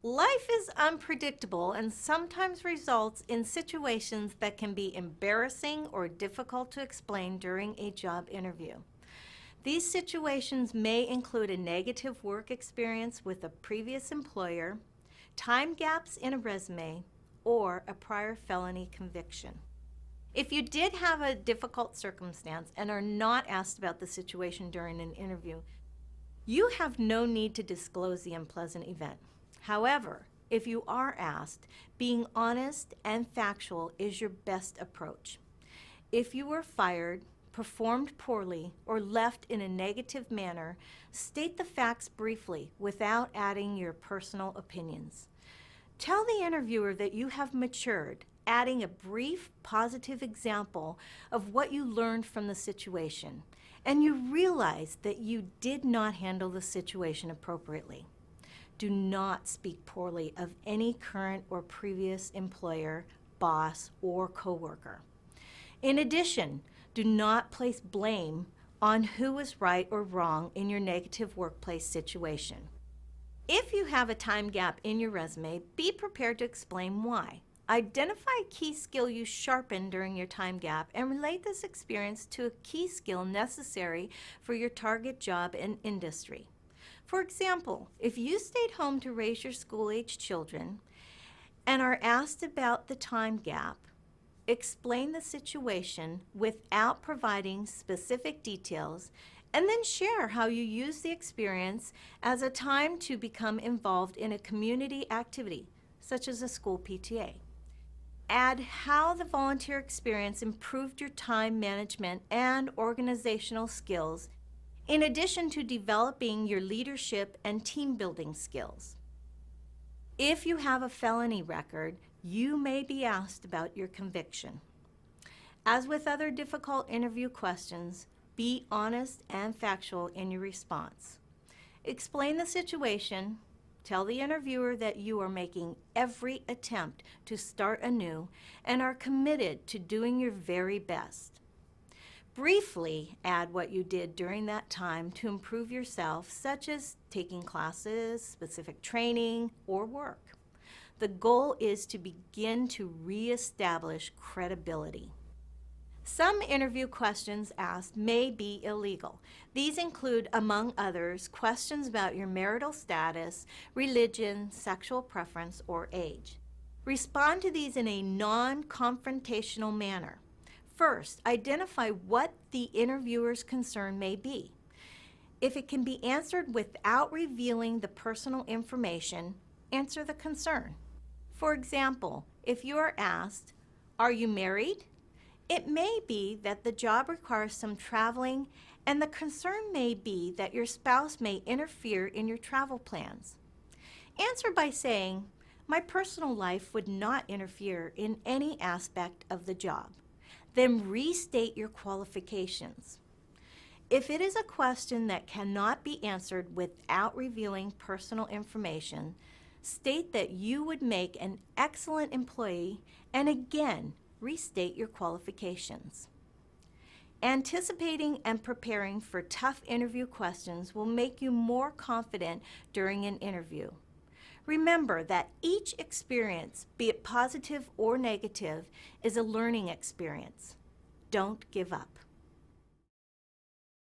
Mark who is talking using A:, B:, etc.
A: Life is unpredictable and sometimes results in situations that can be embarrassing or difficult to explain during a job interview. These situations may include a negative work experience with a previous employer, time gaps in a resume, or a prior felony conviction. If you did have a difficult circumstance and are not asked about the situation during an interview, you have no need to disclose the unpleasant event. However, if you are asked, being honest and factual is your best approach. If you were fired, performed poorly, or left in a negative manner, state the facts briefly without adding your personal opinions. Tell the interviewer that you have matured, adding a brief positive example of what you learned from the situation, and you realize that you did not handle the situation appropriately. Do not speak poorly of any current or previous employer, boss, or coworker. In addition, do not place blame on who was right or wrong in your negative workplace situation. If you have a time gap in your resume, be prepared to explain why. Identify a key skill you sharpened during your time gap and relate this experience to a key skill necessary for your target job and industry. For example, if you stayed home to raise your school-age children and are asked about the time gap, explain the situation without providing specific details, and then share how you use the experience as a time to become involved in a community activity, such as a school PTA. Add how the volunteer experience improved your time management and organizational skills, in addition to developing your leadership and team building skills. If you have a felony record, you may be asked about your conviction. As with other difficult interview questions, be honest and factual in your response. Explain the situation. Tell the interviewer that you are making every attempt to start anew and are committed to doing your very best. Briefly add what you did during that time to improve yourself, such as taking classes, specific training, or work. The goal is to begin to reestablish credibility. Some interview questions asked may be illegal. These include, among others, questions about your marital status, religion, sexual preference, or age. Respond to these in a non-confrontational manner. First, identify what the interviewer's concern may be. If it can be answered without revealing the personal information, answer the concern. For example, if you are asked, "Are you married?" it may be that the job requires some traveling, and the concern may be that your spouse may interfere in your travel plans. Answer by saying, "My personal life would not interfere in any aspect of the job." Then restate your qualifications. If it is a question that cannot be answered without revealing personal information, state that you would make an excellent employee, and again, restate your qualifications. Anticipating and preparing for tough interview questions will make you more confident during an interview. Remember that each experience, be it positive or negative, is a learning experience. Don't give up.